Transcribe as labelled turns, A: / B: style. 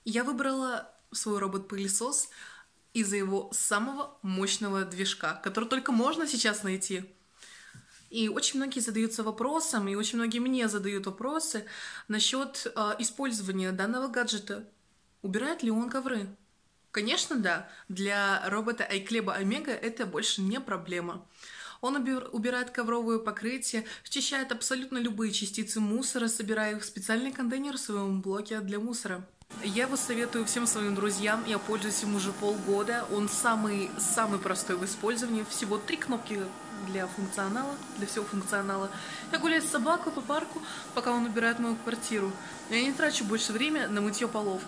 A: Я выбрала свой робот-пылесос из-за его самого мощного движка, который только можно сейчас найти. И очень многие задаются вопросом, и очень многие мне задают вопросы насчет использования данного гаджета. Убирает ли он ковры? Конечно, да. Для робота iCleb Omega это больше не проблема. Он убирает ковровое покрытие, счищает абсолютно любые частицы мусора, собирая их в специальный контейнер в своем блоке для мусора. Я его советую всем своим друзьям, я пользуюсь им уже полгода. Он самый простой в использовании, всего 3 кнопки для функционала, для всего функционала. Я гуляю с собакой по парку, пока он убирает мою квартиру. Я не трачу больше времени на мытье полов.